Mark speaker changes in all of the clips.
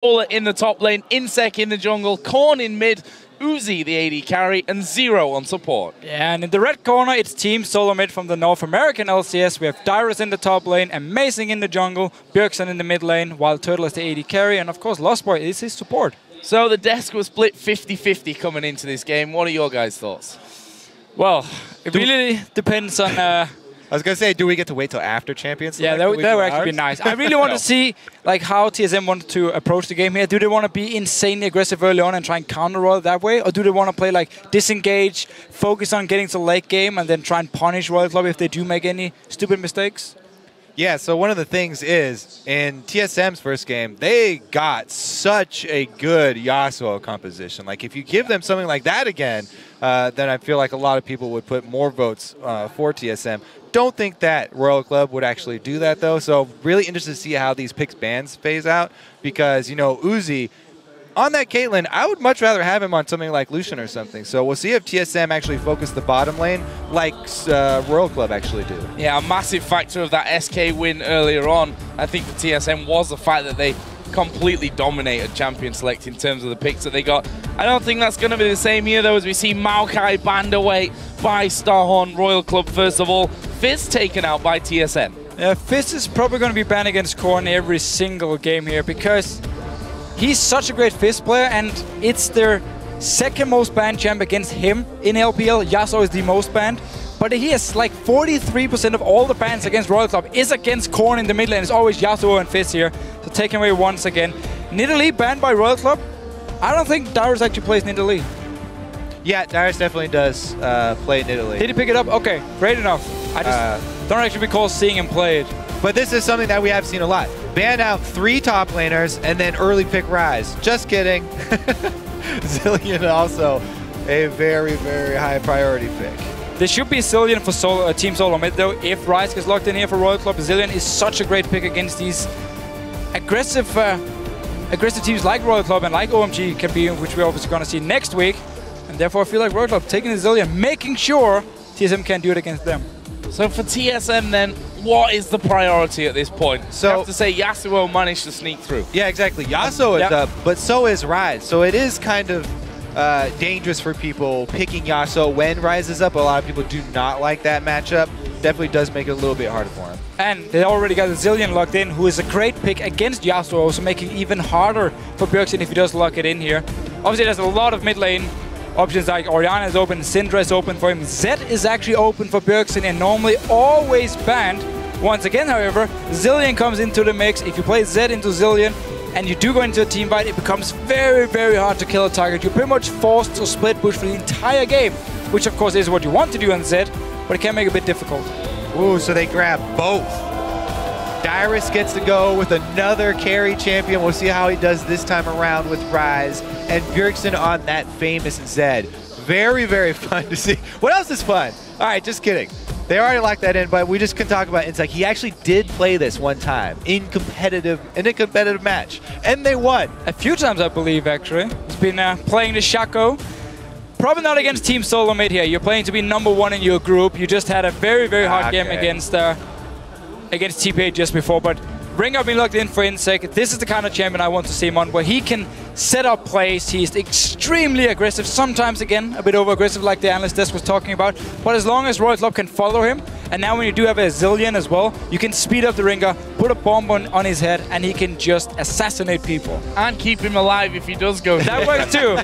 Speaker 1: Solar in the top lane, InSec in the jungle, Korn in mid, Uzi the AD carry, and Zero on support.
Speaker 2: Yeah, and in the red corner, it's Team Solomid from the North American LCS. We have Dyrus in the top lane, Amazing in the jungle, Bjergsen in the mid lane, WildTurtle is the AD carry, and of course Lustboy is his support.
Speaker 1: So the desk was split 50-50 coming into this game. What are your guys' thoughts?
Speaker 2: Well, it really depends on...
Speaker 3: I was going to say, do we get to wait till after Champions?
Speaker 2: Yeah, that would actually be nice. I really want to see like how TSM want to approach the game here. Do they want to be insanely aggressive early on and try and counter Royal that way? Or do they want to play like disengage, focus on getting to late game, and then try and punish Royal Club if they do make any stupid mistakes?
Speaker 3: Yeah, so one of the things is, in TSM's first game, they got such a good Yasuo composition. Like, if you give them something like that again, then I feel like a lot of people would put more votes for TSM. Don't think that Royal Club would actually do that, though. So really interested to see how these picks bans phase out. Because, you know, Uzi, on that Caitlyn, I would much rather have him on something like Lucian or something. So we'll see if TSM actually focus the bottom lane like Royal Club actually do.
Speaker 1: Yeah, a massive factor of that SK win earlier on, I think for TSM, was the fact that they completely dominated Champion Select in terms of the picks that they got. I don't think that's going to be the same here, though, as we see Maokai banned away by Starhorn, Royal Club first of all. Fizz taken out by TSM.
Speaker 2: Yeah, Fizz is probably going to be banned against Korn every single game here because he's such a great Fizz player, and it's their second most banned champ against him in LPL. Yasuo is the most banned, but he has like 43% of all the bans against Royal Club is against Korn in the mid lane. It's always Yasuo and Fizz here, so taken away once again. Nidalee banned by Royal Club. I don't think Dyrus actually plays Nidalee.
Speaker 3: Yeah, Dyrus definitely does play Nidalee.
Speaker 2: Did he pick it up? Okay, great enough. I just don't actually recall seeing him play it.
Speaker 3: But this is something that we have seen a lot. Ban out 3 top laners and then early pick Ryze. Just kidding. Zilean also a very, very high priority pick.
Speaker 2: There should be Zilean for Team Solomid, though. If Ryze gets locked in here for Royal Club, Zilean is such a great pick against these aggressive teams like Royal Club and like OMG can be, which we're obviously going to see next week. And therefore, I feel like Royal Club taking the Zilean, making sure TSM can do it against them.
Speaker 1: So for TSM then, what is the priority at this point? So you have to say Yasuo managed to sneak through.
Speaker 3: Yeah, exactly. Yasuo is up, but so is Ryze. So it is kind of dangerous for people picking Yasuo when Ryze is up. A lot of people do not like that matchup. Definitely does make it a little bit harder for him. And
Speaker 2: they already got the Zilean locked in, who is a great pick against Yasuo, so making it even harder for Bjergsen if he does lock it in here. Obviously, there's a lot of mid lane options, like Orianna is open, Syndra is open for him, Zed is actually open for Bjergsen and normally always banned. Once again, however, Zilean comes into the mix. If you play Zed into Zilean and you do go into a team fight, it becomes very, very hard to kill a target. You're pretty much forced to split push for the entire game, which of course is what you want to do on Zed, but it can make it a bit difficult.
Speaker 3: Ooh, so they grab both. Dyrus gets to go with another carry champion. We'll see how he does this time around with Ryze. And Bjergsen on that famous Zed. Very, very fun to see. What else is fun? All right, just kidding. They already locked that in, but we just can talk about InSec. He actually did play this one time in a competitive match, and they won.
Speaker 2: A few times, I believe, actually. He's been playing the Shaco. Probably not against Team Solomid here. You're playing to be #1 in your group. You just had a very, very hard game against Taipei just before, but Ringo been locked in for InSec. This is the kind of champion I want to see him on, where he can set up plays. He's extremely aggressive, sometimes, again, a bit over-aggressive like the analyst desk was talking about, but as long as Royal Club can follow him, and now when you do have a Zilean as well, you can speed up the Ringo, put a bomb on his head, and he can just assassinate people.
Speaker 1: And keep him alive if he does go.
Speaker 2: That works too.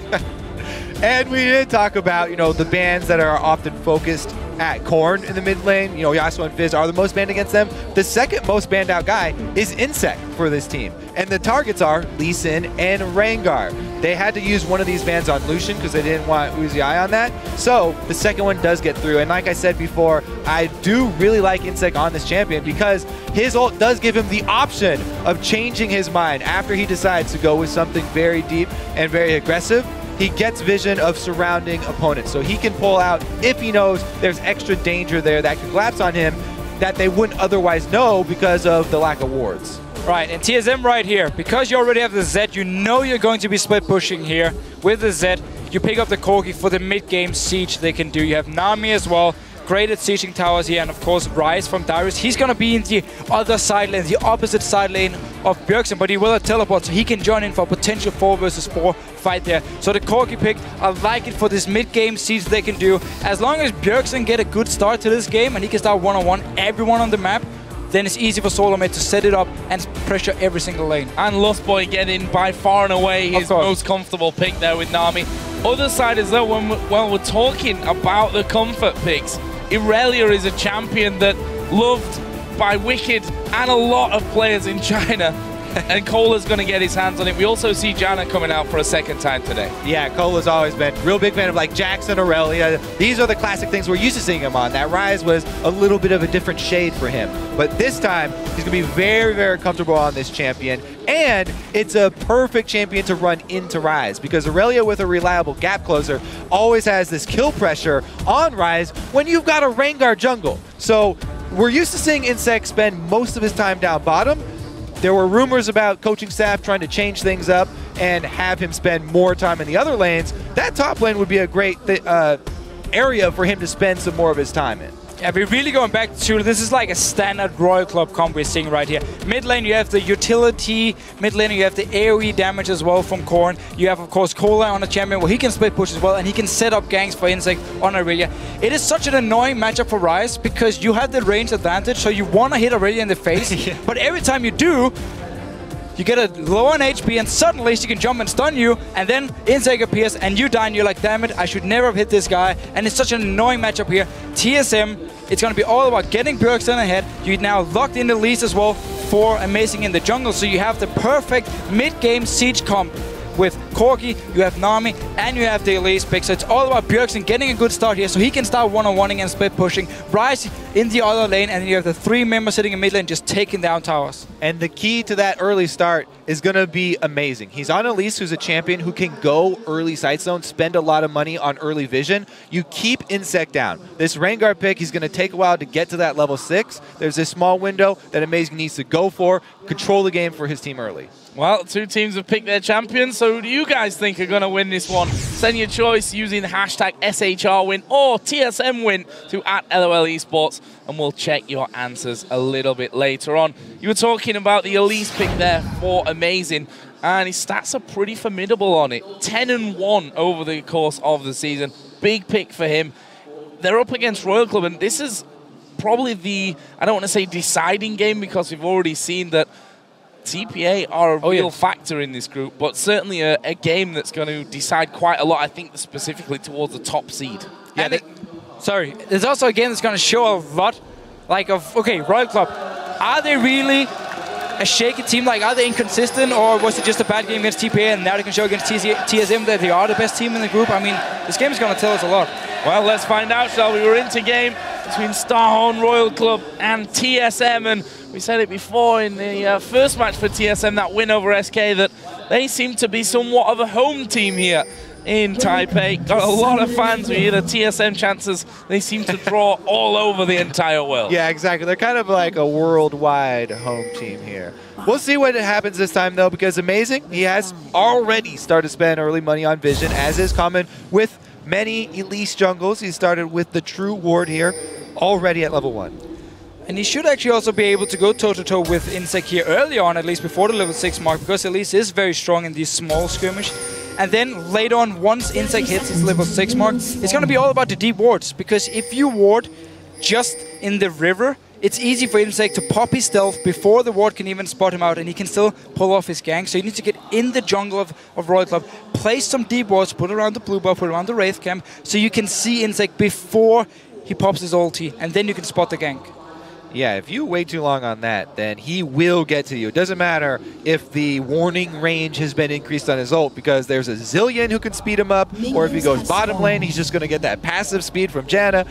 Speaker 3: And we did talk about, you know, the bans that are often focused at Korn in the mid lane. You know, Yasuo and Fizz are the most banned against them. The second most banned out guy is InSec for this team. And the targets are Lee Sin and Rengar. They had to use one of these bans on Lucian because they didn't want Uzi on that. So the second one does get through. And like I said before, I do really like InSec on this champion because his ult does give him the option of changing his mind after he decides to go with something very deep and very aggressive. He gets vision of surrounding opponents, so he can pull out if he knows there's extra danger there that could collapse on him that they wouldn't otherwise know because of the lack of wards.
Speaker 2: Right, and TSM right here, because you already have the Zed, you know you're going to be split pushing here. With the Zed, you pick up the Corgi for the mid-game siege they can do. You have Nami as well. great at sieging towers here, and of course Rise from Dyrus. He's going to be in the other side lane, the opposite side lane of Bjergsen, but he will have teleport, so he can join in for a potential 4 versus 4 fight there. So the Corki pick, I like it for this mid-game siege they can do. As long as Bjergsen get a good start to this game and he can start one-on-one everyone on the map, then it's easy for Solomid to set it up and pressure every single lane.
Speaker 1: And Lustboy getting by far and away his most comfortable pick there with Nami. Other side is though, when we're talking about the comfort picks, Irelia is a champion that loved by Wicked and a lot of players in China. And Cola's going to get his hands on it. We also see Jana coming out for a second time today.
Speaker 3: Yeah, Cola's always been a real big fan of like Jackson, Aurelia. These are the classic things we're used to seeing him on. That Rise was a little bit of a different shade for him. But this time, he's going to be very, very comfortable on this champion. And it's a perfect champion to run into Rise because Aurelia with a reliable gap closer always has this kill pressure on Rise when you've got a Rengar jungle. So we're used to seeing InSec spend most of his time down bottom. There were rumors about coaching staff trying to change things up and have him spend more time in the other lanes. That top lane would be a great area for him to spend some more of his time in.
Speaker 2: Yeah, we're really going back to, this is like a standard Royal Club comp we're seeing right here. Mid lane you have the utility, mid lane you have the AoE damage as well from Korn. You have of course Cola on a champion where he can split push as well and he can set up ganks for InSec on Aurelia. It is such an annoying matchup for Rise because you have the range advantage, so you want to hit Aurelia in the face, yeah. But every time you do, you get a low on HP and suddenly she can jump and stun you and then InSec appears and you die and you're like, damn it, I should never have hit this guy. And it's such an annoying matchup here. TSM, it's going to be all about getting Bjergsen ahead. You now locked in the leads as well for Amazing in the jungle. So you have the perfect mid-game siege comp with Corki, you have Nami, and you have the Elise pick. So it's all about Bjergsen getting a good start here so he can start one-on-one and split pushing. Rise in the other lane, and then you have the 3 members sitting in mid lane just taking down towers.
Speaker 3: And the key to that early start is going to be Amazing. He's on Elise, who's a champion who can go early sight zone, spend a lot of money on early vision. You keep InSec down. This Rengar pick, he's going to take a while to get to that level 6. There's this small window that Amazing needs to go for, control the game for his team early.
Speaker 1: Well, 2 teams have picked their champions, so who do you guys think are going to win this one? Send your choice using hashtag SHRWin or TSMWin to @LOLesports, and we'll check your answers a little bit later on. You were talking about the Elise pick there for Amazing, and his stats are pretty formidable on it. 10-1 over the course of the season. Big pick for him. They're up against Royal Club, and this is probably the, I don't want to say deciding game because we've already seen that TPA are a real factor in this group, but certainly a game that's going to decide quite a lot, I think, specifically towards the top seed.
Speaker 2: Yeah, sorry. There's also a game that's going to show a lot, like, of, okay, Royal Club, are they really a shaky team? Like, are they inconsistent, or was it just a bad game against TPA and now they can show against TSM that they are the best team in the group? I mean, this game is going to tell us a lot.
Speaker 1: Well, let's find out, shall we? We're into game between Starhorn Royal Club and TSM, and we said it before in the first match for TSM, that win over SK, that they seem to be somewhat of a home team here in Taipei. Got a lot of fans. We hear the TSM chances. They seem to draw all over the entire world.
Speaker 3: Yeah, exactly. They're kind of like a worldwide home team here. We'll see what happens this time, though, because Amazing, he has already started to spend early money on Vision, as is common with many Elise jungles. He started with the True Ward here, already at level 1.
Speaker 2: And he should actually also be able to go toe-to-toe with InSec here early on, at least before the level 6 mark, because Elise is very strong in these small skirmish. And then later on, once InSec hits his level 6 mark, it's going to be all about the deep wards, because if you ward just in the river, it's easy for InSec to pop his stealth before the ward can even spot him out, and he can still pull off his gank. So you need to get in the jungle of Royal Club, place some deep wards, put around the blue buff, put around the Wraith camp, so you can see InSec before he pops his ulti, and then you can spot the gank.
Speaker 3: Yeah, if you wait too long on that, then he will get to you. It doesn't matter if the warning range has been increased on his ult, because there's a zillion who can speed him up, or if he goes bottom lane, he's just going to get that passive speed from Janna.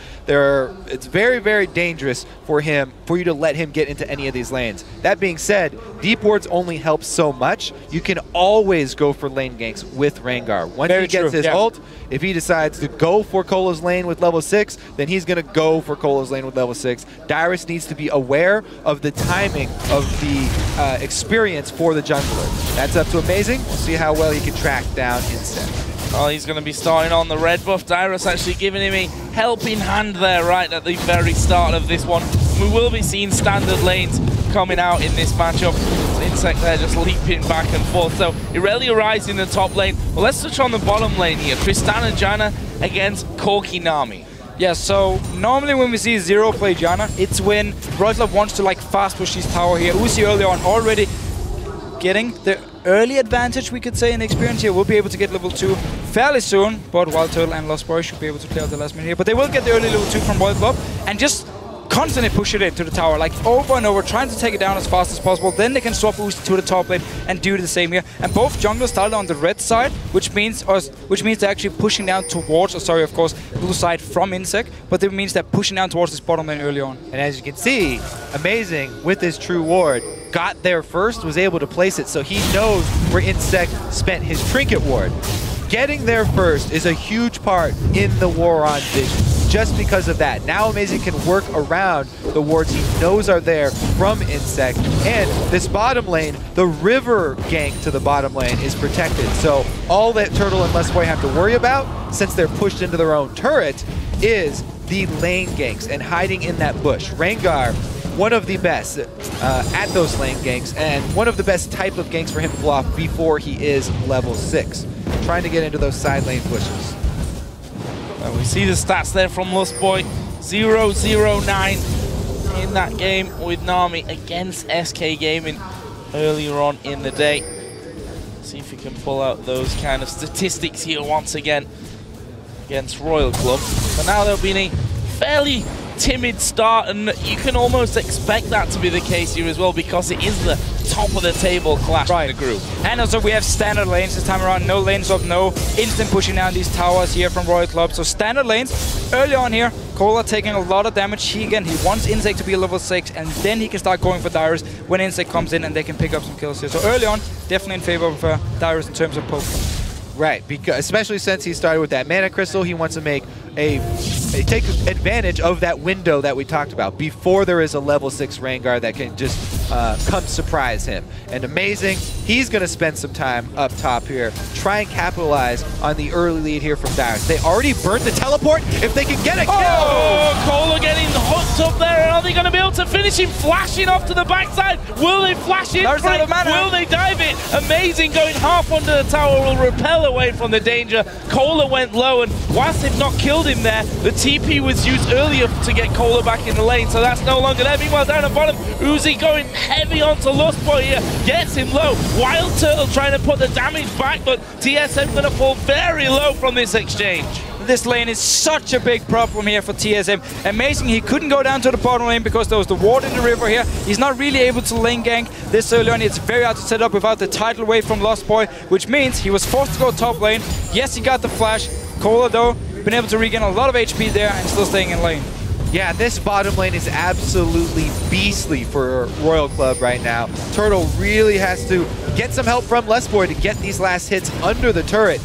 Speaker 3: It's very, very dangerous for you to let him get into any of these lanes. That being said, deep wards only help so much. You can always go for lane ganks with Rengar. Once he gets his ult, if he decides to go for Cola's lane with level 6, then he's going to go for Cola's lane with level 6. Dyrus needs to be aware of the timing of the experience for the jungler. That's up to Amazing. We'll see how well he can track down InSec.
Speaker 1: Oh, he's going to be starting on the red buff. Dyrus actually giving him a helping hand there right at the very start of this one. We will be seeing standard lanes coming out in this matchup. InSec there just leaping back and forth. So Irelia in the top lane. Well, let's touch on the bottom lane here. Tristana Janna against Corki Nami.
Speaker 2: Yeah, so normally when we see Zero play Janna, it's when WildTurtle wants to like fast push his tower here. Uzi early on already getting the early advantage, we could say, in experience here. We'll be able to get level 2 fairly soon, but WildTurtle and Lustboy should be able to clear out the last minute here. But they will get the early level 2 from WildTurtle and just constantly push it into the tower, like over and over, trying to take it down as fast as possible. Then they can swap Uzi to the top lane and do the same here. And both junglers started on the red side, which means they're actually pushing down towards, of course, blue side from InSec, but it means they're pushing down towards this bottom lane early on.
Speaker 3: And as you can see, Amazing with his true ward got there first, was able to place it, so he knows where InSec spent his trinket ward. Getting there first is a huge part in the war on vision. Just because of that. Now Amazing can work around the wards he knows are there from InSec. And this bottom lane, the river gank to the bottom lane is protected. So all that Turtle and Lustboy have to worry about, since they're pushed into their own turret, is the lane ganks and hiding in that bush. Rengar, one of the best at those lane ganks, and one of the best type of ganks for him to pull off before he is level 6. Trying to get into those side lane bushes.
Speaker 1: We see the stats there from Lustboy. 0-0-9 in that game with Nami against SK Gaming earlier on in the day. See if we can pull out those kind of statistics here once again against Royal Club. But now there'll be a fairly timid start, and you can almost expect that to be the case here as well, because it is the top of the table clash in the group.
Speaker 2: And also we have standard lanes this time around. No lane swap, no instant pushing down these towers here from Royal Club. So standard lanes early on here. Kola taking a lot of damage. He wants InSec to be a level 6, and then he can start going for Dyrus when InSec comes in and they can pick up some kills here. So early on, definitely in favor of Dyrus in terms of poke.
Speaker 3: Right, because especially since he started with that mana crystal, he wants to make take advantage of that window that we talked about before there is a level 6 Rengar that can just come surprise him. And Amazing, he's going to spend some time up top here, try and capitalize on the early lead here from Dyrus. They already burnt the teleport. If they can get a kill!
Speaker 1: Oh, Kola getting hooked up there, and are they going to be able to finish him flashing off to the backside? Will they flash in? Will they dive it? Amazing going half under the tower will repel away from the danger. Kola went low, and whilst they've not killed him there, the TP was used earlier to get Kola back in the lane, so that's no longer there. Meanwhile, down the bottom, Uzi going heavy onto Lustboy here, gets him low. WildTurtle trying to put the damage back, but TSM going to fall very low from this exchange.
Speaker 2: This lane is such a big problem here for TSM. Amazing, he couldn't go down to the bottom lane because there was the ward in the river here. He's not really able to lane gank this early on. It's very hard to set up without the tidal wave from Lustboy, which means he was forced to go top lane. Yes, he got the flash. Kola, though, been able to regain a lot of HP there and still staying in lane.
Speaker 3: Yeah, this bottom lane is absolutely beastly for Royal Club right now. Turtle really has to get some help from Lustboy to get these last hits under the turret.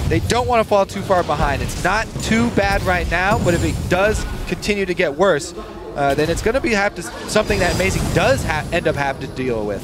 Speaker 3: They don't want to fall too far behind. It's not too bad right now, but if it does continue to get worse, then it's going to be something that Amazing does end up having to deal with.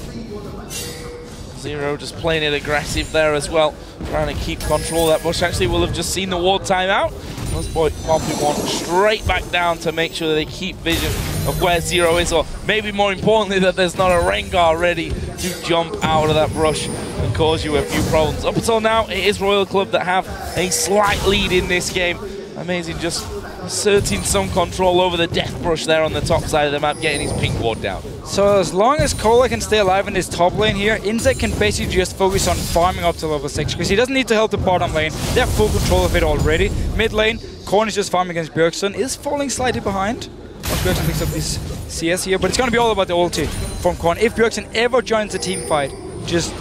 Speaker 1: Zero just playing it aggressive there as well, trying to keep control of that bush. Actually, we'll have just seen the ward timeout. Lustboy popping one straight back down to make sure that they keep vision of where Zero is, or maybe more importantly that there's not a Rengar ready to jump out of that brush and cause you a few problems. Up until now, it is Royal Club that have a slight lead in this game. Amazing just asserting some control over the death brush there on the top side of the map, getting his pink ward down.
Speaker 2: So as long as Kola can stay alive in this top lane here, InSec can basically just focus on farming up to level 6, because he doesn't need to help the bottom lane. They have full control of it already. Mid lane, Korn is just farming against Bjergsen, is falling slightly behind once Bjergsen picks up this CS here, but it's going to be all about the ulti from Korn. If Bjergsen ever joins a team fight, just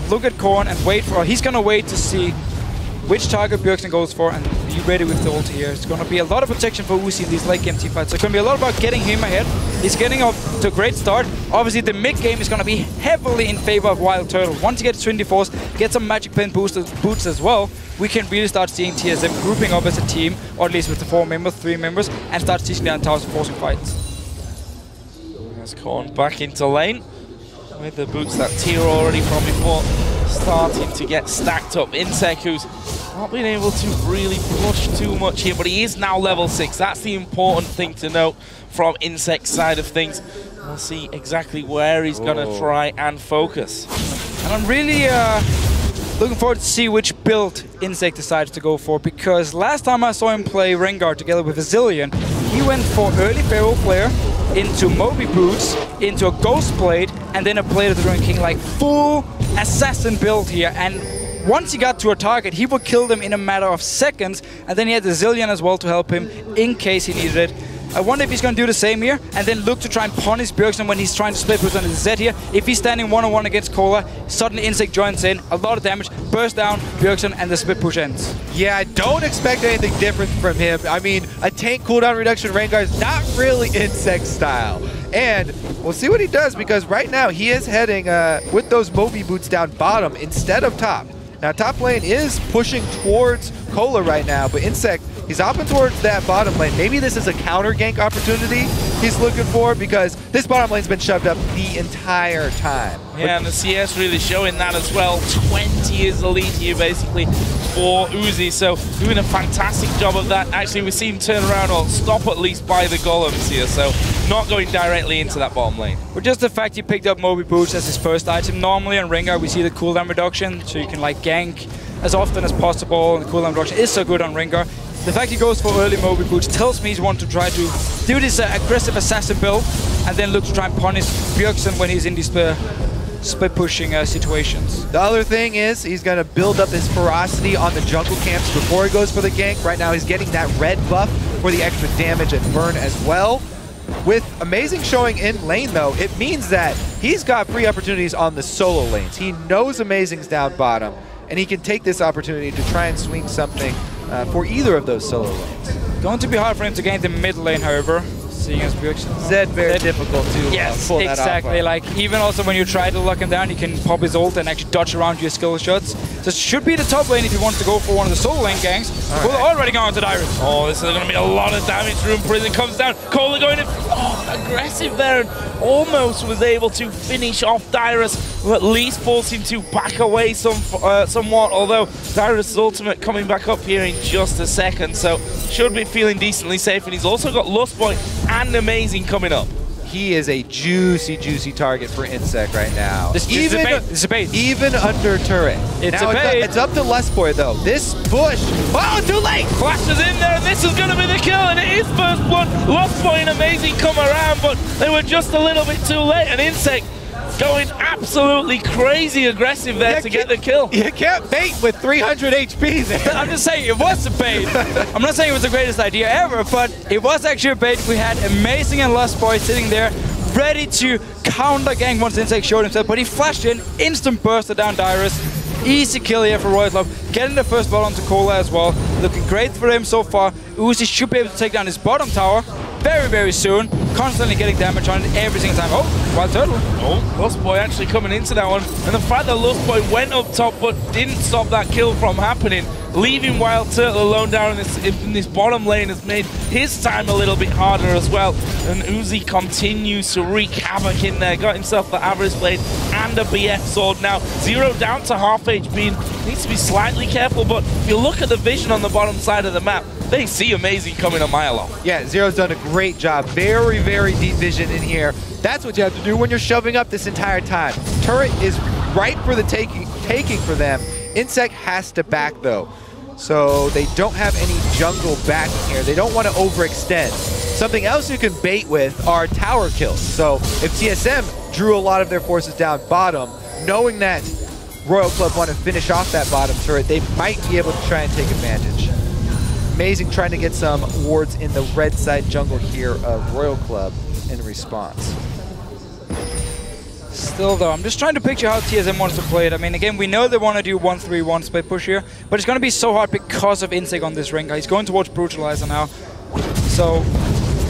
Speaker 2: look at Korn and wait for, he's going to wait to see which target Bjergsen goes for and be ready with the ulti here. It's going to be a lot of protection for Uzi in these late game team fights. So it's going to be a lot about getting him ahead. He's getting off to a great start. Obviously, the mid game is going to be heavily in favor of WildTurtle. Once he gets 24s, get some magic pen boots as well, we can really start seeing TSM grouping up as a team, or at least with the 4 members, 3 members, and start teaching down towers and forcing fights.
Speaker 1: There's Korn back into lane with the boots that tier already from before starting to get stacked up. InSec, who's not being able to really push too much here, but he is now level 6. That's the important thing to note from InSec's side of things. We'll see exactly where he's going to try and focus.
Speaker 2: And I'm really looking forward to see which build InSec decides to go for, because last time I saw him play Rengar together with Azilian, he went for early Pharaoh Flare, into Moby Boots, into a Ghost Blade, and then a Blade of the Ruined King, like full assassin build here. And once he got to a target, he would kill them in a matter of seconds, and then he had the Zillion as well to help him in case he needed it. I wonder if he's going to do the same here, and then look to try and punish Bjergsen when he's trying to split push on his Z here. If he's standing one-on-one against Cola, suddenly InSec joins in, a lot of damage, burst down, Bjergsen, and the split push ends.
Speaker 3: Yeah, I don't expect anything different from him. I mean, a tank cooldown reduction Rengar is not really InSec style. And we'll see what he does, because right now he is heading with those Moby Boots down bottom instead of top. Now, top lane is pushing towards Cola right now, but InSec, he's hopping towards that bottom lane. Maybe this is a counter gank opportunity he's looking for, because this bottom lane's been shoved up the entire time.
Speaker 1: Yeah, and the CS really showing that as well. 20 is the lead here, basically, for Uzi. So doing a fantastic job of that. Actually, we've seen him turn around or stop at least by the golems here. So not going directly into that bottom lane.
Speaker 2: But just the fact he picked up Moby Boots as his first item. Normally on Rengar, we see the cooldown reduction, so you can like gank as often as possible, and the cooldown reduction is so good on Rengar. The fact he goes for early Moby Boots tells me he's want to try to do this aggressive assassin build, and then look to try and punish Bjergsen when he's in these split pushing situations.
Speaker 3: The other thing is he's going to build up his ferocity on the jungle camps before he goes for the gank. Right now he's getting that red buff for the extra damage and burn as well. With amazing showing in lane though, it means that he's got free opportunities on the solo lanes. He knows Amazing's down bottom, and he can take this opportunity to try and swing something for either of those solo lanes.
Speaker 2: Going to be hard for him to gain the mid lane, however, seeing as Bjergsen.
Speaker 3: Zed very difficult to pull that off.
Speaker 2: Exactly. Like, even also when you try to lock him down, you can pop his ult and actually dodge around your skill shots. So it should be the top lane if you want to go for one of the solo lane ganks. Cola already going to Dyrus.
Speaker 1: Oh, this is going to be a lot of damage. Rune Prison comes down. Cola going in. Oh, aggressive there, and almost was able to finish off Dyrus, or at least force him to back away somewhat, although Dyrus' ultimate coming back up here in just a second, so should be feeling decently safe. And he's also got Lustboy and Amazing coming up.
Speaker 3: He is a juicy, juicy target for InSec right now.
Speaker 2: This is a bait.
Speaker 3: Even under turret.
Speaker 2: It's a bait.
Speaker 3: It's up to Lustboy though. This push. Oh, too late!
Speaker 1: Flashes in there, and this is going to be the kill, and it is first blood. Lustboy and Amazing come around, but they were just a little bit too late, and InSec going absolutely crazy aggressive there to get the kill.
Speaker 3: You can't bait with 300 HP there.
Speaker 2: I'm just saying it was a bait. I'm not saying it was the greatest idea ever, but it was actually a bait. We had Amazing and Lustboy sitting there ready to counter gank once InSec showed himself, but he flashed in, instant bursted down Dyrus. Easy kill here for Royal Club. Getting the first blood onto Cola as well. Looking great for him so far. Uzi should be able to take down his bottom tower very, very soon. Constantly getting damage on it every single time. Oh, WildTurtle.
Speaker 1: Oh, Lustboy actually coming into that one. And the fact that Lustboy went up top but didn't stop that kill from happening, leaving WildTurtle alone down in this bottom lane, has made his time a little bit harder as well. And Uzi continues to wreak havoc in there. Got himself the Avarice Blade and a BF sword now. Zero down to half HP. Needs to be slightly careful, but if you look at the vision on the bottom side of the map, they see Amazing coming a mile off. Yeah,
Speaker 3: Zero's done a great job. Very, very deep vision in here. That's what you have to do when you're shoving up this entire time. Turret is right for the taking for them. InSec has to back though. So they don't have any jungle backing here. They don't want to overextend. Something else you can bait with are tower kills. So if TSM drew a lot of their forces down bottom, knowing that Royal Club want to finish off that bottom turret, they might be able to try and take advantage. Amazing trying to get some wards in the red side jungle here of Royal Club in response.
Speaker 2: Still though, I'm just trying to picture how TSM wants to play it. I mean, again, we know they want to do 1-3-1 split push here, but it's going to be so hard because of InSec on this Rengar. He's going towards Brutalizer now. So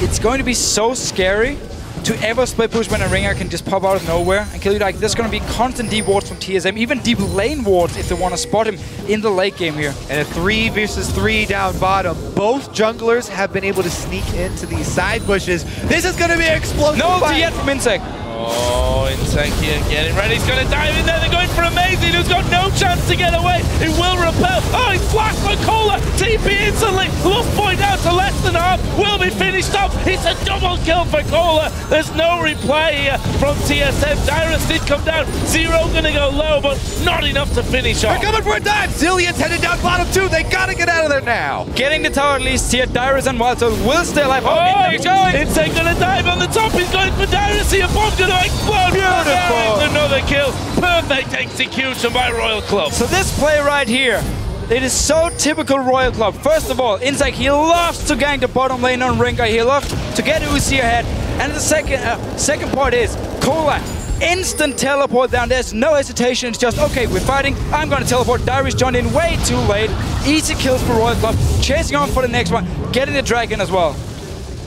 Speaker 2: it's going to be so scary to ever split push when a Rengar can just pop out of nowhere and kill you. Like, there's going to be constant deep wards from TSM, even deep lane wards if they want to spot him in the late game here.
Speaker 3: And a 3 versus 3 down bottom. Both junglers have been able to sneak into these side bushes. This is going to be explosive.
Speaker 2: No ulti yet from InSec.
Speaker 1: Oh, InSec here getting ready. He's going to dive in there. They're going for Amazing, who's got no chance to get away. He will repel. Oh, he's flashed for Cola. TP instantly. Lustboy down to less than half. Will be finished off. It's a double kill for Cola. There's no replay here from TSM. Dyrus did come down. Zero going to go low, but not enough to finish off.
Speaker 3: They're coming for a dive. Zillion's headed down bottom two. They got to get out of there now.
Speaker 2: Getting the tower at least here. Dyrus and WildTurtle will stay alive.
Speaker 1: Oh,
Speaker 2: he's going.
Speaker 1: InSec going to dive on the top. He's going for Dyrus here. Bomb's going to explode.
Speaker 3: Beautiful.
Speaker 1: Another kill. Perfect execution by Royal Club.
Speaker 2: So this play right here, it is so typical Royal Club. First of all, InSec, he loves to gank the bottom lane on Ringo. He loves to get Uzi ahead. And the second part is Cola. Instant teleport down. There's no hesitation. It's just, okay, we're fighting. I'm going to teleport. Dyrus joined in way too late. Easy kills for Royal Club. Chasing on for the next one. Getting the dragon as well.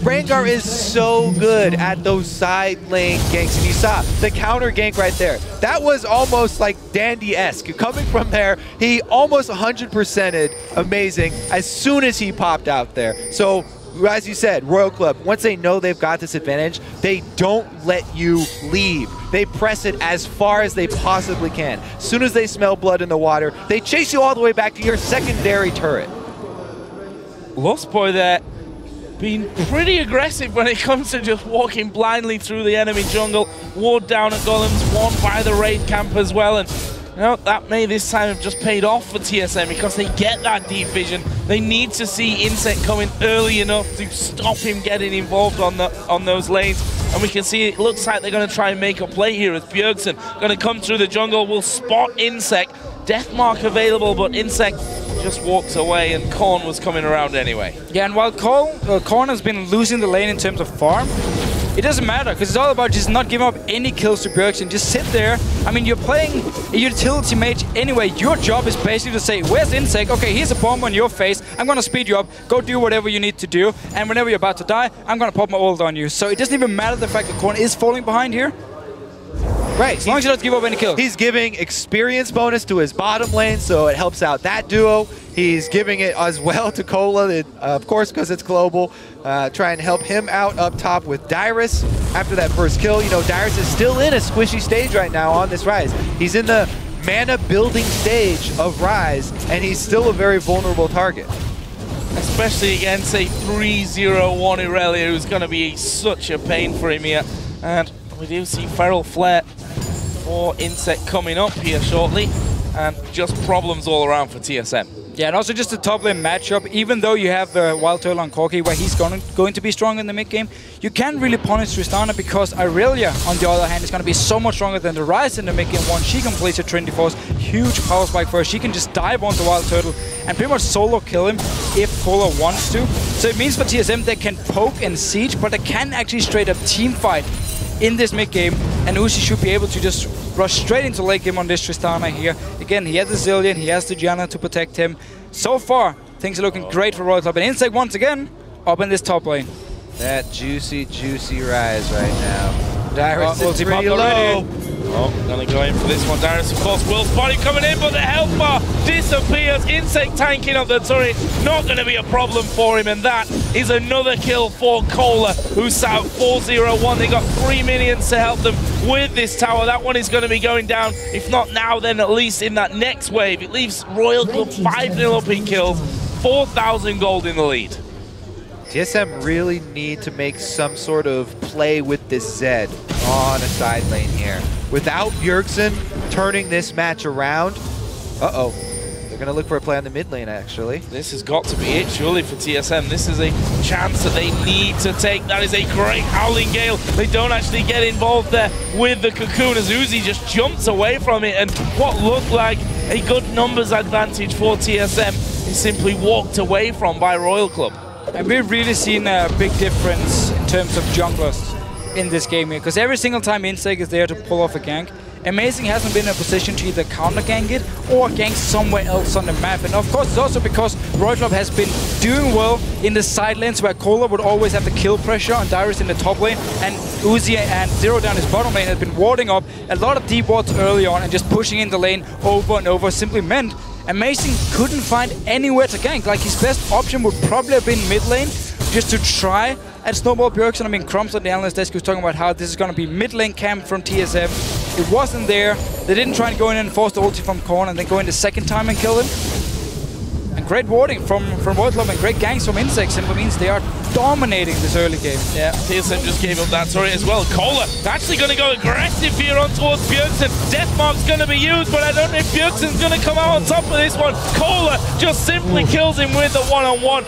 Speaker 3: Rengar is so good at those side lane ganks, and you saw the counter gank right there. That was almost like Dandy-esque. Coming from there, he almost 100%ed Amazing as soon as he popped out there. So, as you said, Royal Club, once they know they've got this advantage, they don't let you leave. They press it as far as they possibly can. As soon as they smell blood in the water, they chase you all the way back to your secondary turret.
Speaker 1: Lustboy there, being pretty aggressive when it comes to just walking blindly through the enemy jungle. Ward down at Golems, won by the raid camp as well. And you know, that may this time have just paid off for TSM because they get that deep vision. They need to see InSec coming early enough to stop him getting involved on those lanes. And we can see it looks like they're going to try and make a play here as Bjergsen going to come through the jungle, will spot InSec. Deathmark available, but InSec just walks away, and Korn was coming around anyway. Yeah,
Speaker 2: and while Korn has been losing the lane in terms of farm, it doesn't matter, because it's all about just not giving up any kills to Bjergsen. Just sit there. I mean, you're playing a utility mage anyway. Your job is basically to say, where's InSec? Okay, here's a bomb on your face. I'm going to speed you up. Go do whatever you need to do. And whenever you're about to die, I'm going to pop my ult on you. So it doesn't even matter the fact that Korn is falling behind here.
Speaker 3: Right.
Speaker 2: As long as you don't give up any kills.
Speaker 3: He's giving experience bonus to his bottom lane, so it helps out that duo. He's giving it as well to Cola, of course, because it's global. Try and help him out up top with Dyrus after that first kill. You know, Dyrus is still in a squishy stage right now on this Rise. He's in the mana building stage of Rise, and he's still a very vulnerable target.
Speaker 1: Especially against a 3-0-1 Irelia, who's going to be such a pain for him here. And we do see Feral Flare for InSec coming up here shortly, and just problems all around for TSM.
Speaker 2: Yeah, and also just the top lane matchup, even though you have WildTurtle on Corki, where he's going to be strong in the mid game, you can't really punish Tristana because Irelia, on the other hand, is going to be so much stronger than the Rise in the mid game. Once she completes her Trinity Force, huge power spike for her. She can just dive onto WildTurtle and pretty much solo kill him if Cola wants to. So it means for TSM they can poke and siege, but they can actually straight up team fight in this mid game, and Uzi should be able to just rush straight into late game on this Tristana here. Again, he has the Zillion, he has the Janna to protect him. So far, things are looking great for Royal Club, and InSec once again up in this top lane.
Speaker 3: That juicy, juicy Rise right now. Dyrus is pretty low.
Speaker 2: Already.
Speaker 1: Oh, gonna go in for this one. Dyrus, of course, will spot him coming in, but the health bar disappears. InSec tanking up the turret, not gonna be a problem for him, and that is another kill for Cola, who sat 4-0-1. They got 3 minions to help them with this tower. That one is gonna be going down, if not now, then at least in that next wave. It leaves Royal Club 5-0 up in kills, 4,000 gold in the lead.
Speaker 3: TSM really need to make some sort of play with this Zed on a side lane here. Without Bjergsen turning this match around, they're going to look for a play on the mid lane, actually.
Speaker 1: This has got to be it, surely, for TSM. This is a chance that they need to take. That is a great Howling Gale. They don't actually get involved there with the Cocoon as Uzi just jumps away from it, and what looked like a good numbers advantage for TSM is simply walked away from by Royal Club.
Speaker 2: And we've really seen a big difference in terms of junglers in this game here, because every single time InSec is there to pull off a gank, Amazing hasn't been in a position to either counter gank it or gank somewhere else on the map. And of course, it's also because Royal Club has been doing well in the side lanes, where Cola would always have the kill pressure on Dyrus in the top lane, and Uzi and Zero down his bottom lane has been warding up a lot of deep wards early on and just pushing in the lane over and over. Simply meant Amazing couldn't find anywhere to gank. Like, his best option would probably have been mid lane, just to try at Snowball Bjergsen. I mean, Crumbs on the analyst desk was talking about how this is going to be mid lane camp from TSM. It wasn't there. They didn't try and go in and force the ulti from Korn and then go in the second time and kill him. And great warding from WildTurtle and great ganks from InSec simply means they are dominating this early game.
Speaker 1: Yeah, TSM just gave up that turret as well. Kohler actually going to go aggressive here on towards Bjergsen. Deathmark's going to be used, but I don't know if Bjergsen's going to come out on top of this one. Kohler just simply kills him with the one-on-one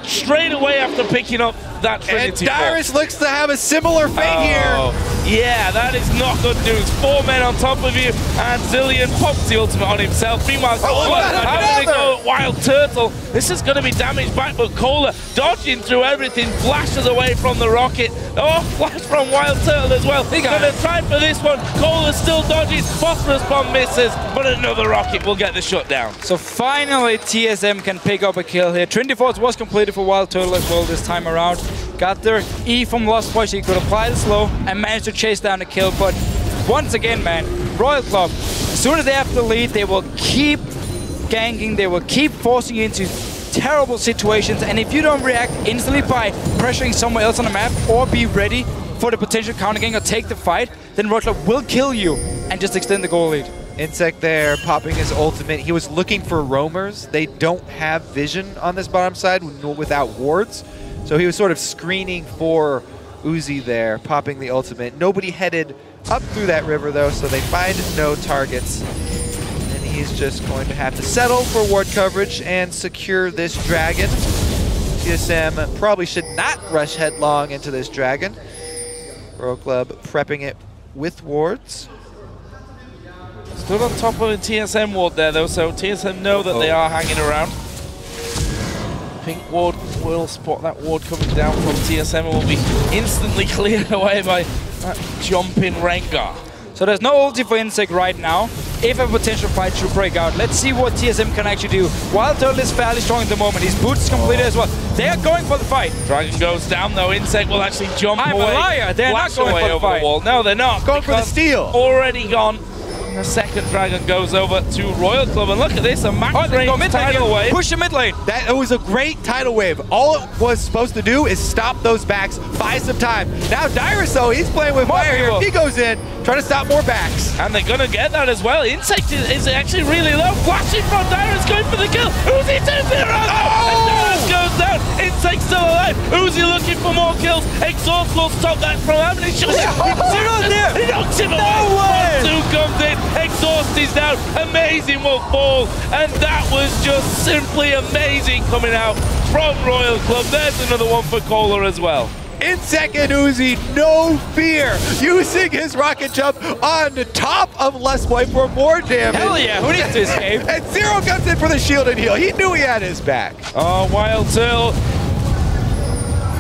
Speaker 1: straight away after picking up that Trinity.
Speaker 3: And Dyrus looks to have a similar fate here.
Speaker 1: Yeah, that is not good news. 4 men on top of you, and Zilean pops the ultimate on himself. Meanwhile, Kohler having to go WildTurtle. This is going to be damage back, but Kohler dodging through everything, flashes away from the rocket. Oh, flash from WildTurtle as well. He's going to try for this one. Kohler still dodges, phosphorus bomb misses, but another rocket will get the shutdown.
Speaker 2: So finally, TSM can pick up a kill here. Trinity Force was completed for WildTurtle as well this time around. Got their E from Lustboy, so he could apply the slow and managed to chase down the kill. But once again, man, Royal Club, as soon as they have the lead, they will keep ganking, they will keep forcing you into terrible situations. And if you don't react instantly by pressuring someone else on the map or be ready for the potential counter gank or take the fight, then Royal Club will kill you and just extend the goal lead.
Speaker 3: InSec there, popping his ultimate. He was looking for roamers. They don't have vision on this bottom side without wards. So he was sort of screening for Uzi there, popping the ultimate. Nobody headed up through that river though, so they find no targets. And he's just going to have to settle for ward coverage and secure this dragon. TSM probably should not rush headlong into this dragon. Royal Club prepping it with wards.
Speaker 1: Stood on top of a TSM ward there though, so TSM know that they are hanging around. Pink ward will spot that ward coming down from TSM and will be instantly cleared away by that jumping Rengar.
Speaker 2: So there's no ulti for InSec right now. If a potential fight should break out, let's see what TSM can actually do. WildTurtle is fairly strong at the moment. His boots is completed as well. They are going for the fight.
Speaker 1: Dragon goes down though. InSec will actually jump away.
Speaker 2: I'm a liar. They're not going for the fight.
Speaker 1: The wall. No, they're not.
Speaker 3: Going for the steal.
Speaker 1: Already gone. The second dragon goes over to Royal Club, and look at this, a max range tidal wave.
Speaker 2: Push the mid lane.
Speaker 3: That was a great tidal wave. All it was supposed to do is stop those backs, buy some time. Now Dyrus though, he's playing with fire here. He goes in, trying to stop more backs.
Speaker 1: And they're gonna get that as well. InSec is actually really low. Flashing from Dyrus, going for the kill. Uzi turns it around. And Dyrus goes down. InSec still alive. Uzi looking for more kills. Exhaust will stop that from happening. He knocks him away. Two comes in. Exhaust is down. Amazing will fall. And that was just simply amazing coming out from Royal Club. There's another one for Kohler as well.
Speaker 3: InSec and Uzi, no fear, using his rocket jump on the top of Lustboy for more damage.
Speaker 2: Hell yeah, who needs to escape?
Speaker 3: And Zero comes in for the shield and heal. He knew he had his back.
Speaker 1: Oh, WildTurtle.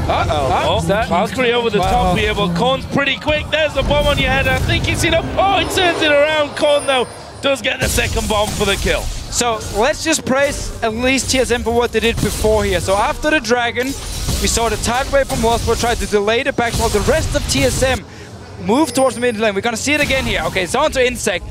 Speaker 1: Valkyrie over the top here, but Korn's pretty quick. There's the bomb on your head. I think it's enough. Oh, it turns it around. Korn, though, does get the second bomb for the kill.
Speaker 2: So let's just praise at least TSM for what they did before here. So after the dragon, we saw the tidal wave from Lustboy try to delay the back while the rest of TSM move towards the mid lane. We're going to see it again here. Okay, it's on to InSec.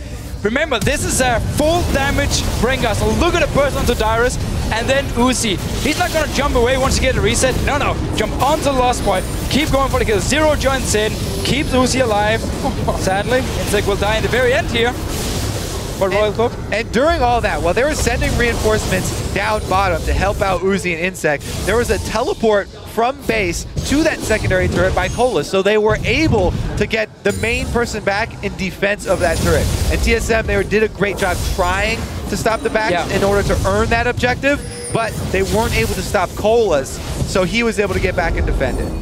Speaker 2: Remember, this is a full damage Rengar. So look at the burst onto Dyrus. And then Uzi. He's not going to jump away once you get a reset. No, no. Jump onto Lustboy. Keep going for the kill. Zero joins in. Keeps Uzi alive. Sadly, InSec will die in the very end here. For Royal Club.
Speaker 3: And during all that, while they were sending reinforcements down bottom to help out Uzi and InSec, there was a teleport from base to that secondary turret by Kohler, so they were able to get the main person back in defense of that turret. And TSM, they did a great job trying to stop the backs in order to earn that objective, but they weren't able to stop Kohler's, so he was able to get back and defend it.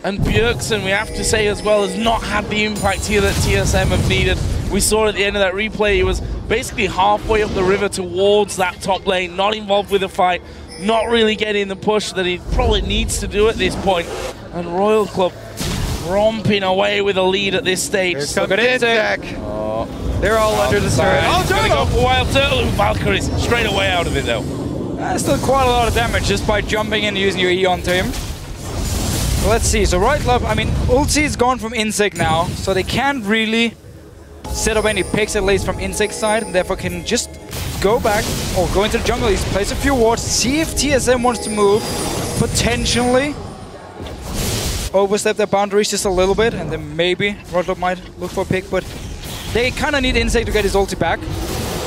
Speaker 1: And Bjergsen, we have to say as well, has not had the impact here that TSM have needed. We saw at the end of that replay, he was basically halfway up the river towards that top lane, not involved with the fight, not really getting the push that he probably needs to do at this point. And Royal Club romping away with a lead at this stage.
Speaker 3: Here comes InSec. Oh. They're all under the turret.
Speaker 1: Oh, he's gonna go for WildTurtle. Valkyrie's straight away out of it though.
Speaker 2: That's still quite a lot of damage just by jumping in and using your E onto him. Let's see, so Royal Club, I mean, ulti is gone from InSec now, so they can't really set up any picks, at least from InSec's side, and therefore can just go back or go into the jungle, at least place a few wards, see if TSM wants to move, potentially. overstep their boundaries just a little bit, and then maybe WildTurtle might look for a pick, but they kind of need InSec to get his ulti back,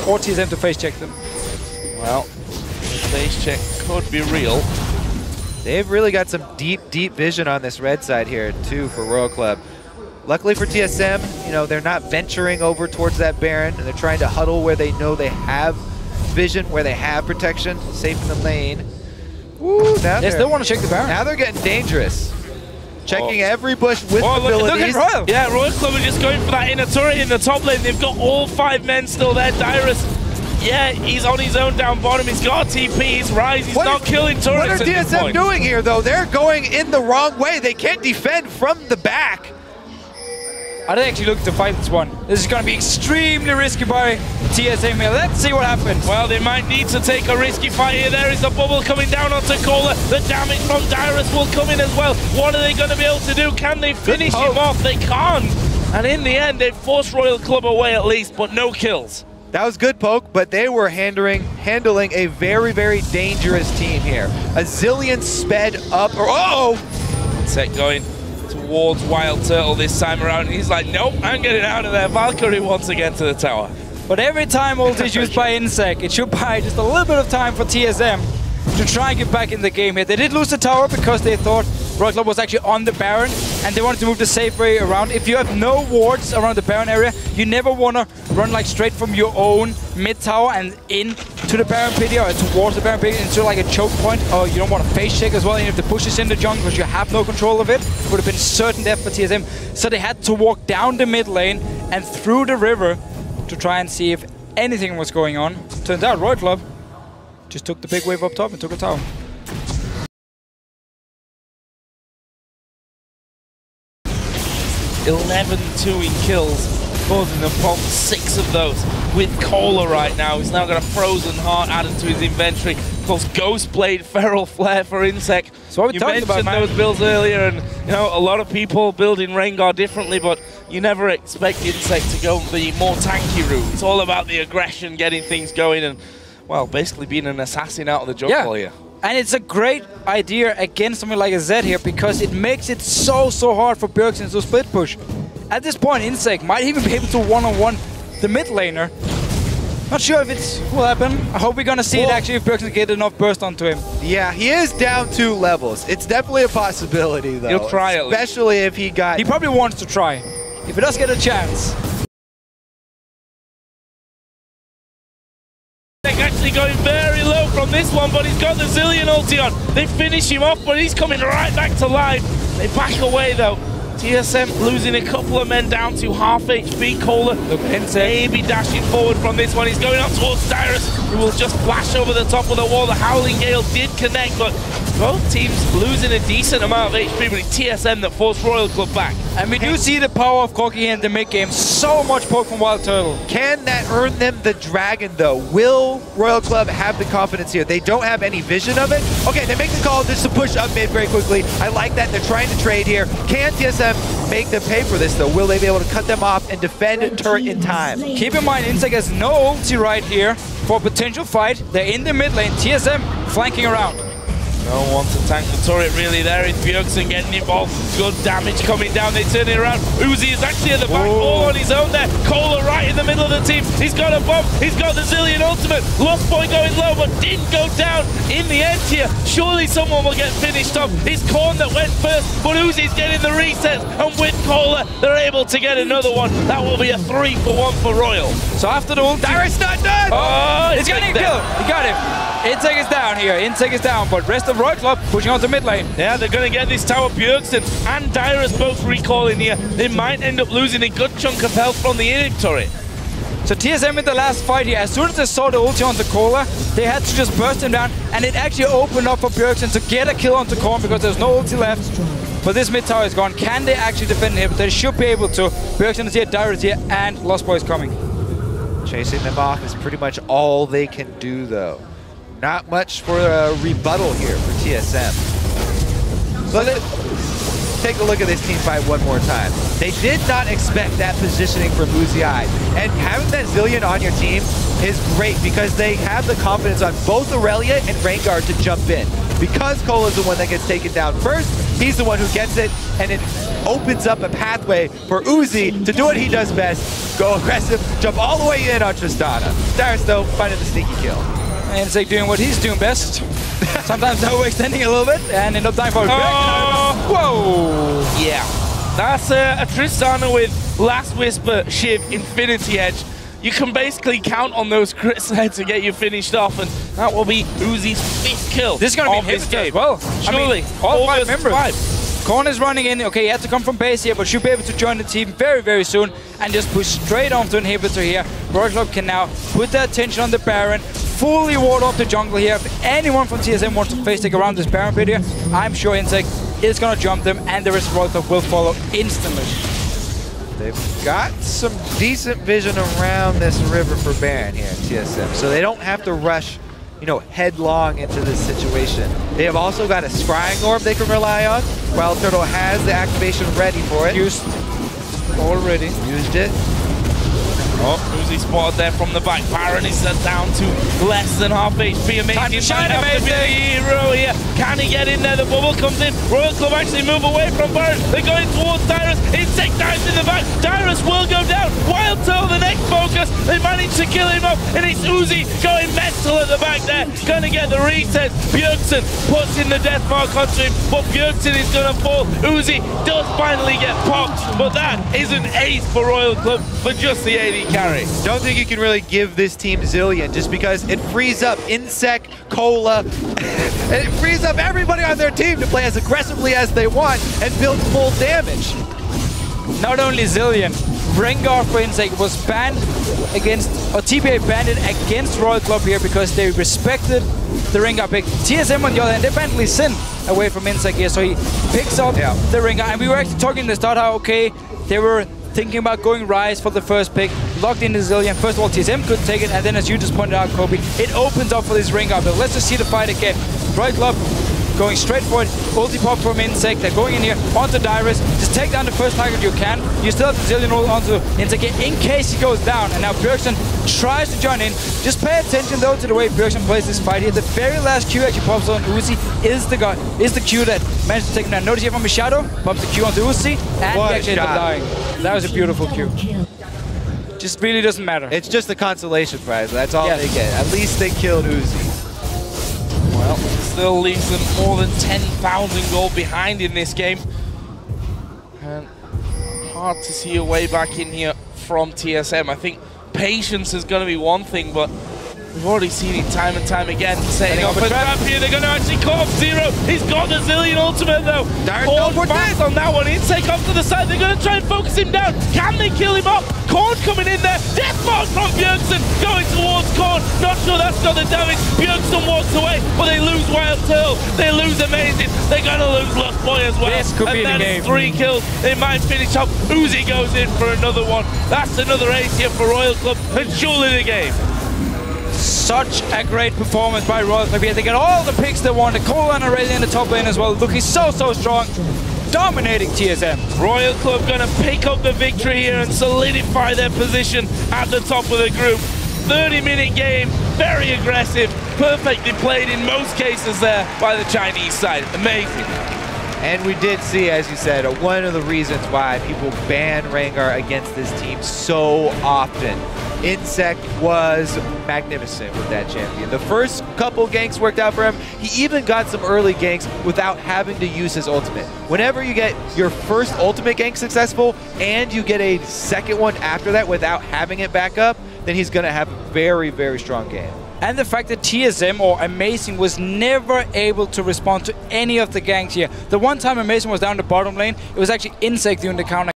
Speaker 2: or TSM to face check them.
Speaker 1: Well, face check could be real.
Speaker 3: They've really got some deep vision on this red side here, too, for Royal Club. Luckily for TSM, you know, they're not venturing over towards that Baron, and they're trying to huddle where they know they have vision, where they have protection, safe in the lane. Woo, now
Speaker 2: they still want to check the Baron.
Speaker 3: Now they're getting dangerous. Checking every bush with abilities.
Speaker 1: Look at Royal. Yeah, Royal Club are just going for that inner turret in the top lane. They've got all 5 men still there. Dyrus, yeah, he's on his own down bottom. He's got TP, he's Rise, he's not killing turrets.
Speaker 3: What are TSM doing here, though? They're going in the wrong way. They can't defend from the back.
Speaker 2: Are they actually looking to fight this one? This is going to be extremely risky by TSM here. Let's see what happens.
Speaker 1: Well, they might need to take a risky fight here. There is the bubble coming down onto Cola. The damage from Dyrus will come in as well. What are they going to be able to do? Can they finish him off? They can't. And in the end, they forced Royal Club away at least, but no kills.
Speaker 3: That was good poke, but they were handling a very dangerous team here. A zillion sped up.
Speaker 1: Set going towards WildTurtle this time around. He's like, nope, I'm getting out of there. Valkyrie once again to the tower.
Speaker 2: But every time ult is used by InSec, it should buy just a little bit of time for TSM to try and get back in the game here. They did lose the tower because they thought Royal Club was actually on the Baron, and they wanted to move the safe way around. If you have no wards around the Baron area, you never want to run like straight from your own mid tower and in to the Baron pit or towards the Baron pit into like a choke point, or you don't want to face check as well. And if the push is in the jungle because you have no control of it, would have been certain death for TSM. So they had to walk down the mid lane and through the river to try and see if anything was going on. Turns out Royal Club just took the big wave up top and took a tower.
Speaker 1: 11-2 in kills, causing them problems, 6 of those with Cola right now. He's now got a Frozen Heart added to his inventory. Of course, Ghost Blade, Feral Flare for InSec.
Speaker 2: So what we talked about,
Speaker 1: those builds earlier, and you know, a lot of people building Rengar differently, but you never expect InSec to go the more tanky route. It's all about the aggression, getting things going, and well, basically being an assassin out of the jungle here.
Speaker 2: And it's a great idea against something like a Zed here because it makes it so hard for Bjergsen to split push. At this point, InSec might even be able to one-on-one the mid laner. Not sure if it will happen. I hope we're gonna see it actually if Bjergsen get enough burst onto him.
Speaker 3: Yeah, he is down 2 levels. It's definitely a possibility though.
Speaker 1: He'll try at least.
Speaker 3: Especially if he got...
Speaker 2: He probably wants to try. If he does get a chance.
Speaker 1: Actually going very low from this one, but he's got the Zillion ulti on. They finish him off, but he's coming right back to life. They back away though. TSM losing a couple of men down to half HP. Cola maybe dashing forward from this one. He's going up towards Dyrus, who will just flash over the top of the wall. The Howling Gale did connect, but both teams losing a decent amount of HP, but it's TSM that forced Royal Club back.
Speaker 2: And we do see the power of Corki in the mid game. So much poke from WildTurtle.
Speaker 3: Can that earn them the dragon though? Will Royal Club have the confidence here? They don't have any vision of it. Okay, they make the call just to push up mid very quickly. I like that. They're trying to trade here. Can TSM make them pay for this though? Will they be able to cut them off and defend turret in time?
Speaker 2: Keep in mind, InSec has no ulti right here for a potential fight. They're in the mid lane. TSM flanking around.
Speaker 1: No one to tank the turret really. There is Bjergsen getting involved. Good damage coming down. They turn it around. Uzi is actually at the back, all on his own there. Cola right in the middle of the team. He's got a bomb. He's got the Zillion ultimate. Lustboy going low, but didn't go down in the end here. Surely someone will get finished off. It's Korn that went first, but Uzi's getting the resets. And with Cola, they're able to get another one. That will be a 3-for-1 for Royal.
Speaker 2: So after the ult,
Speaker 3: Dyrus not done!
Speaker 1: Oh,
Speaker 2: he's getting killed. He got him. InSec is down here. InSec is down, but rest of Royal Club pushing on to mid lane.
Speaker 1: Yeah, they're going to get this tower. Bjergsen and Dyrus both recalling here. They might end up losing a good chunk of health from the Inhibitor turret.
Speaker 2: So TSM in the last fight here, as soon as they saw the ulti onto Cola, they had to just burst him down, and it actually opened up for Bjergsen to get a kill onto Korn because there's no ulti left. But this mid tower is gone. Can they actually defend him? They should be able to. Bjergsen is here, Dyrus here, and Lustboy is coming.
Speaker 3: Chasing them off is pretty much all they can do though. Not much for a rebuttal here for TSM. So let's take a look at this team fight one more time. They did not expect that positioning from Uzi. And having that Zillion on your team is great because they have the confidence on both Aurelia and Rengar to jump in. because Cole is the one that gets taken down first, he's the one who gets it, and it opens up a pathway for Uzi to do what he does best, go aggressive, jump all the way in on Tristana. Dyrus, though, finding the sneaky kill.
Speaker 2: InSec doing what he's doing best. Sometimes overextending a little bit, and end up dying for a
Speaker 1: Whoa! Yeah. That's a Tristana with Last Whisper, Shiv, Infinity Edge. You can basically count on those crits there to get you finished off, and that will be Uzi's 5th kill.
Speaker 2: This is going to be his game. Well,
Speaker 1: surely.
Speaker 2: I mean, all 5 members. Korn is running in. Okay, he had to come from base here, but should be able to join the team very, very soon and just push straight onto inhibitor here. Royal Club can now put their attention on the Baron, fully ward off the jungle here. If anyone from TSM wants to face take around this Baron pit here, I'm sure InSec is going to jump them, and the rest of Royal Club will follow instantly.
Speaker 3: They've got some decent vision around this river for Baron here at TSM, so they don't have to rush, you know, headlong into this situation. They have also got a scrying orb they can rely on. WildTurtle has the activation ready for it.
Speaker 2: Used already.
Speaker 3: Used it.
Speaker 1: Oh, Uzi spotted there from the back. Baron is down to less than half HP. Amazing.
Speaker 2: Time to shine, Amazing.
Speaker 1: Hero here. Can he get in there? The bubble comes in. Royal Club actually move away from Baron. They're going towards Dyrus. InSec dives in the back. Dyrus will go down. WildTurtle, the next focus. They manage to kill him off. And it's Uzi going mental at the back there. Going to get the reset. Bjergsen puts in the death mark onto him. But Bjergsen is going to fall. Uzi does finally get popped. But that is an ace for Royal Club for just the AD carry.
Speaker 3: Don't think you can really give this team Zillion just because it frees up InSec, Cola, it frees up everybody on their team to play as aggressively as they want and build full damage.
Speaker 2: Not only Zillion, Rengar for InSec was banned against, or TPA banned it against Royal Club here because they respected the Rengar pick. TSM on the other hand, they banned Lee Sin away from InSec here, so he picks up the Rengar. And we were actually talking in the start how, okay, they were thinking about going Rise for the first pick, locked in the Zillion. First of all, TSM couldn't take it, and then as you just pointed out, Kobe, it opens up for this Rengar build. Let's just see the fight again. Royal Club going straight for it, ulti pop from InSec, they're going in here onto Dyrus, just take down the first target you can. You still have the Zillion ult onto InSec in case he goes down, and now Bjergsen tries to join in. Just pay attention though to the way Bjergsen plays this fight here. The very last Q actually pops on Uzi is the Q that managed to take him down. Notice here from his shadow, pops the Q onto Uzi, and he actually ended up dying. That was a beautiful Q. Just really doesn't matter.
Speaker 3: It's just a consolation prize, that's all they get. At least they killed Uzi.
Speaker 1: Well, still leaves them more than 10,000 gold behind in this game. And hard to see a way back in here from TSM. I think patience is going to be one thing, but we've already seen it time and time again. Setting up a trap here, they're going to actually call Zero. He's got the Zillion ultimate though. Korn fast on that one. InSec off to the side. They're going to try and focus him down. Can they kill him off? Korn coming in there. Death mark from Bjergsen going towards Korn. Not sure that's got the damage. Bjergsen walks away, but they lose WildTurtle. They lose Amazing. They're going to lose Lustboy as well.
Speaker 2: This could be the game.
Speaker 1: 3 kills. They might finish up. Uzi goes in for another one. That's another ace here for Royal Club, and surely the game.
Speaker 2: Such a great performance by Royal Club here. They get all the picks they want. The Colan already in the top lane as well, looking so strong, dominating TSM.
Speaker 1: Royal Club going to pick up the victory here and solidify their position at the top of the group. 30-minute game, very aggressive, perfectly played in most cases there by the Chinese side. Amazing.
Speaker 3: And we did see, as you said, one of the reasons why people ban Rengar against this team so often. InSec was magnificent with that champion. The first couple ganks worked out for him. He even got some early ganks without having to use his ultimate. Whenever you get your first ultimate gank successful and you get a second one after that without having it back up, then he's going to have a very strong game.
Speaker 2: And the fact that TSM or Amazing was never able to respond to any of the ganks here. The one time Amazing was down the bottom lane, it was actually InSec doing the counter.